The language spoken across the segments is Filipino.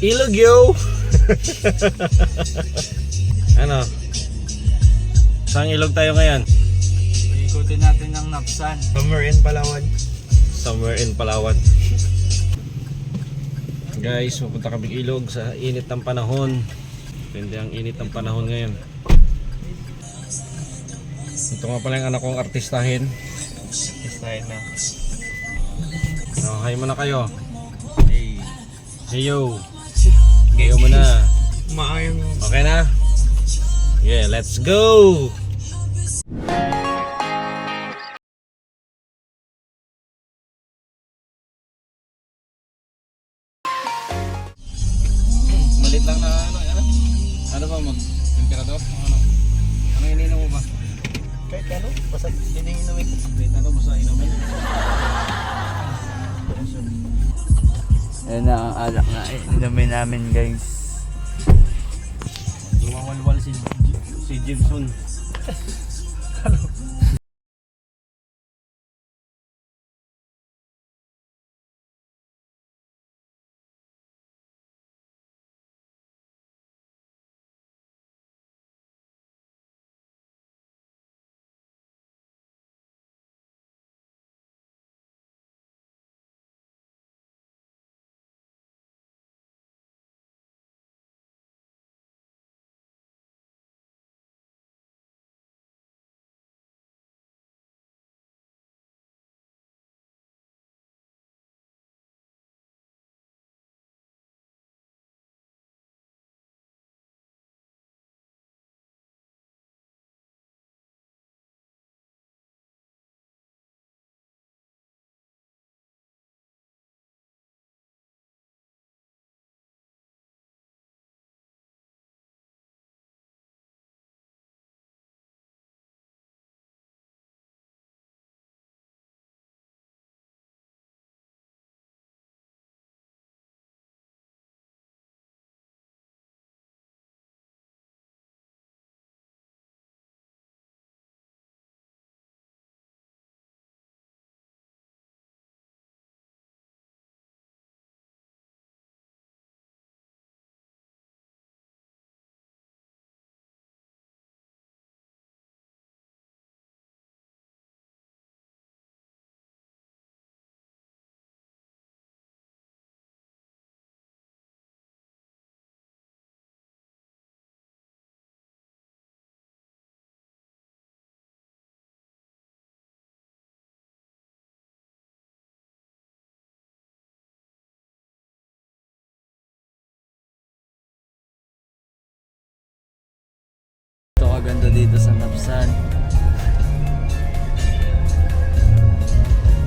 Ilog yo! Ano? Saan ilog tayo ngayon? Ikutin natin ang Napsan. Somewhere in Palawan. Somewhere in Palawan. Guys, pupunta kami ilog sa init ng panahon. Hindi ang init ng panahon ngayon. Ito nga pala yung anak kong artistahin. Artistahin na. Oh, hi muna kayo. Hey. Hey yo. Heyo mo na. Maayong. Okay na? Yeah, let's go! Malit lang na ano? Ano ba mag-temperador? Ano ininom mo ba? Kahit ano, basta iniinumin. Wait, ano ba sa inumin? Ayan na ang alak na inumin namin guys. Lumawalwal si Jimson. Ito kaganda dito sa Napsan.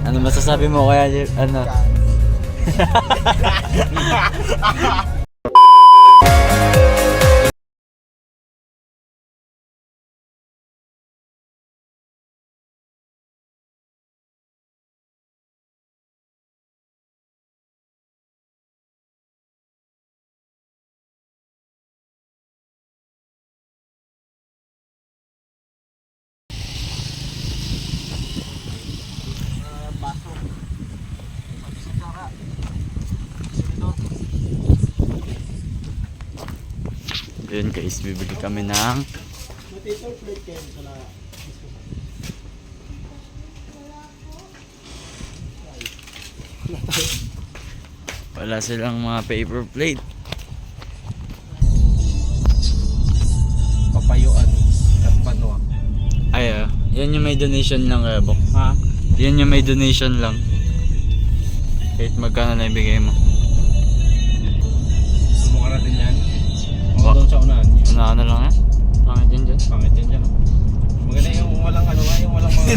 Ano masasabi mo kaya ano? Yun guys, bibili kami ng wala silang mga paper plate. Papayuan at panwa. Ay, yan yung may donation lang kaya Bok. Ha? Yan yung may donation lang. Kahit magkano na ibigay mo. Sumuka natin yan. Wa- Doon sa unahan. Ano lang yan? Pangit yun dyan. Pangit yan dyan. Maganda yung walang ano nga, yung walang mga...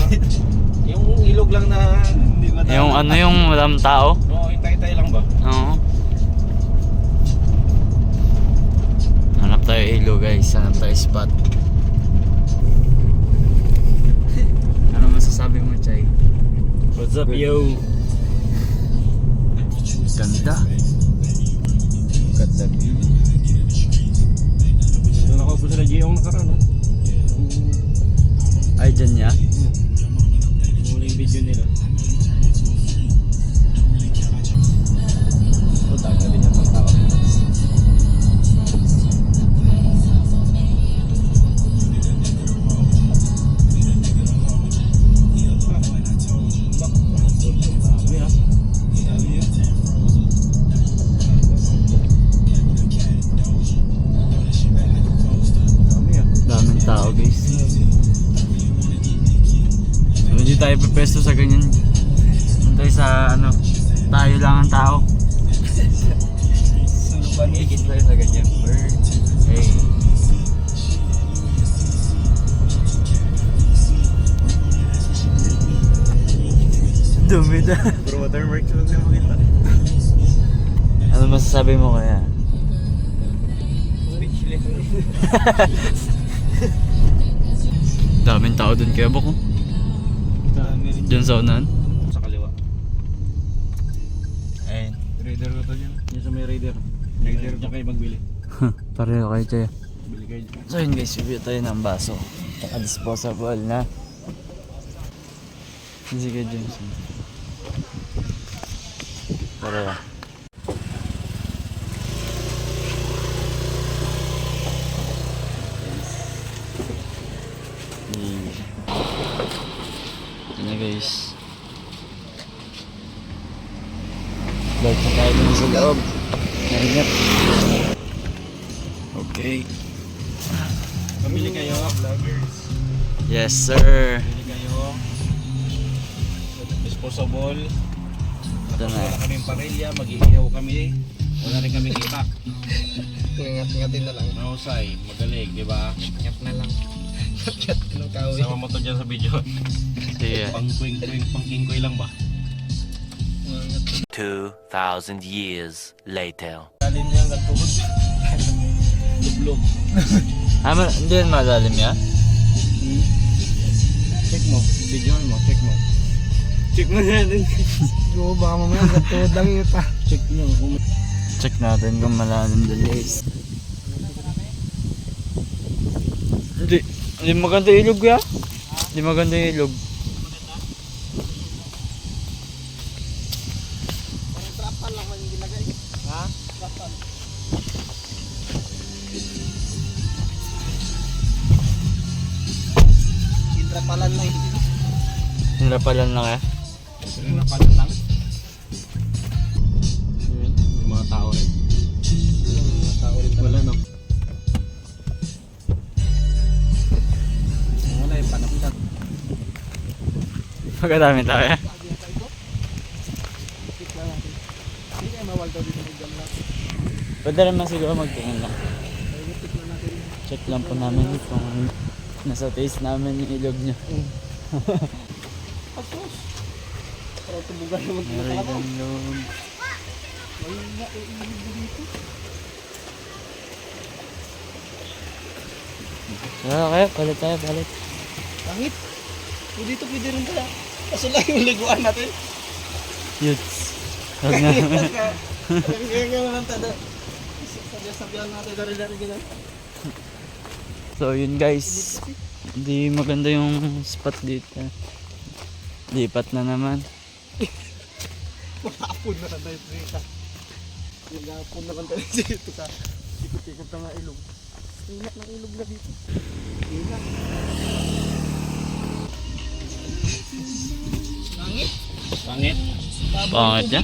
yung ilog lang na hindi madami. Yung ano yung walang tao? Oo, hintay-hintay lang ba? Oo. Hanap tayo ilo guys, hanap tayo spot. Ano masasabi mo, Chay? What's up, yo? Ganda. Ganda view. Doon ako po sila Giyong nakaraan. Ay, dyan niya? Yung huling video nila. Ito, taga rin yung tao. pwesto sa ganyan. Nandun sa ano, tayo lang ang tao. Suluban higit tayo sa ganyan. Hey. Dumi na. Bro, watermark lang na makita. Ano masasabi mo kaya? Speechless. Daming tao dun kaya bako. Diyan sa unahan. Sa kaliwa. Ayun. Raider ko to dyan. Yan sa may raider. Raider Diyan kayo magbili. Pareho kayo tayo. Bili kayo. So yun guys, review tayo ng baso. Tsaka disposable na. Sige Jameson. Pareho. Ito na guys. Balik na tayo dun sa loob. Naingat. Okay. Pamili kayo. Vloggers. Yes sir. Bili kayo. Disposable. Ito na. Wala kaming parilya, mag-iihaw kami. Wala rin kaming itak. Ingat-ingatin na lang. Mahusay, magaling, di ba? Ingat na lang. Ingat ng kahoy. Sama mo to dyan sa video. Sige. Pang kwing-kwing, pang kingkoy lang ba? 2,000 years later. Lalim niya hanggang tuhod. Lublog. Hindi yan malalim ya? Check mo, video mo, check mo. Check mo na natin. Oo, baka mamaya gatuod lang yun pa. Check nyo kung Check natin kung malalim dun guys. Hindi maganda ilog ya? Hindi maganda ilog. Trapan lang man yung ginagay. Ha? Trapan. Trapalan na yun. Hirapalan lang ya? sinapan lang. Yung mga tao rin. Mga tao rin Wala no. Wala yung panapsat. Magkadami tayo ya? Hindi kayo mawal daw dito ng gamla. Pwede naman siguro magtingin lang. Check lang po namin kung nasa taste namin yung ilog nyo. Apos. Para tubugan naman dito. Meron yung ilog. Wala dito. Okay, palit tayo, palit. Langit. O dito pwede rin pala. Kaso lang yung liguan natin. Yuts. Huwag na. Kaya naman tada. Sabihan natin dari-dari ganyan. So yun guys. Hindi maganda yung spot dito. Lipat na naman. Mahapon na tayo dito. Maghapon na tayo dito sa ikot-ikot na nga ilog. Inak ng ilog na dito. Inak. Langit. Pangit. Pangit niya.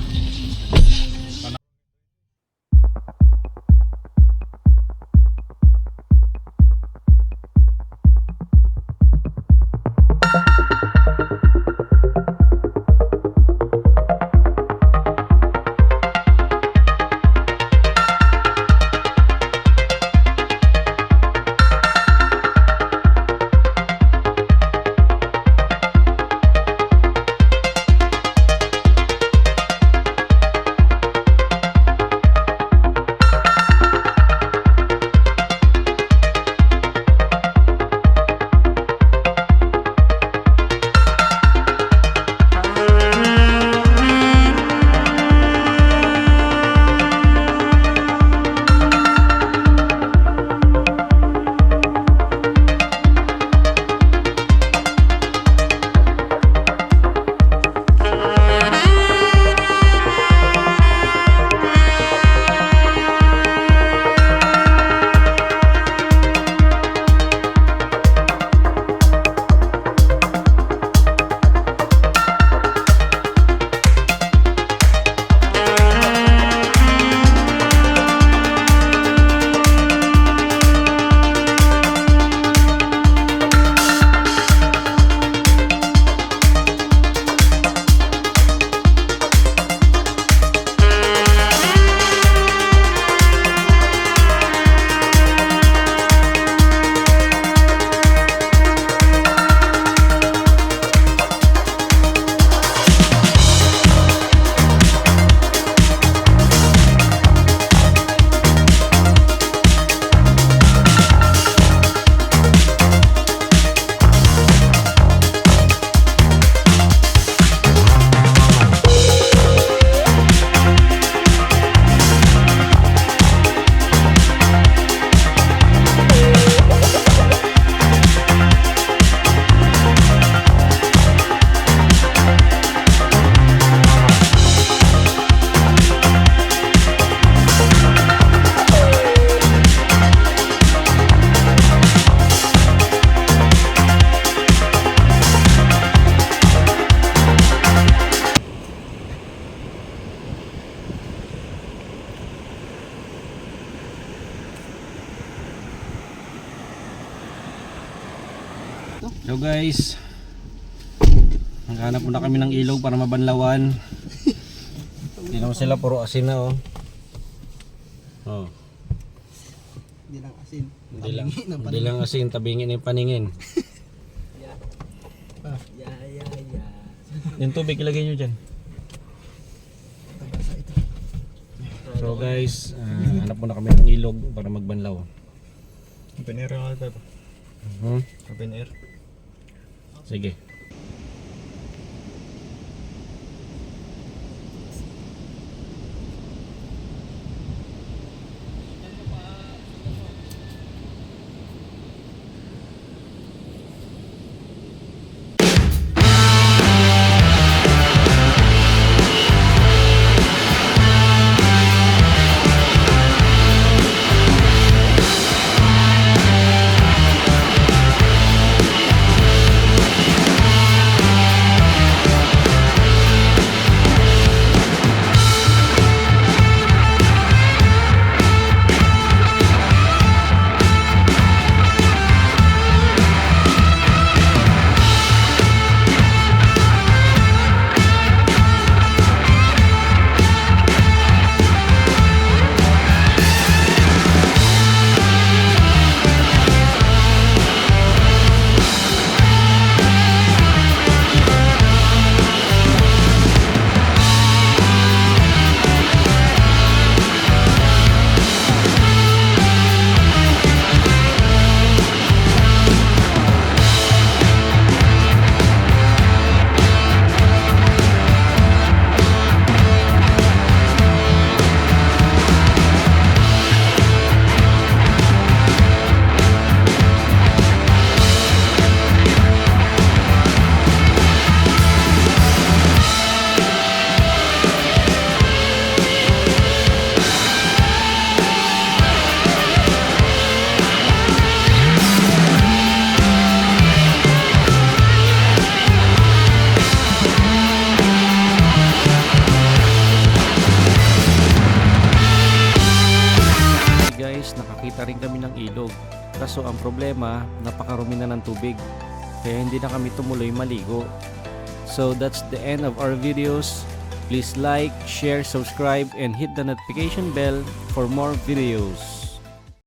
So guys, naghanap muna kami ng ilog para mabanlawan. Hindi naman sila puro asin na oh. Oh. Hindi lang asin. Hindi lang asin, tabingin yung paningin. Yung tubig ilagay nyo dyan. So guys, hanap muna kami ng ilog para magbanlaw. Open air nga ito. Open air. Sige. Guys, nakakita rin kami ng ilog. Kaso ang problema, napakarumi na ng tubig. Kaya hindi na kami tumuloy maligo. So that's the end of our videos. Please like, share, subscribe, and hit the notification bell for more videos.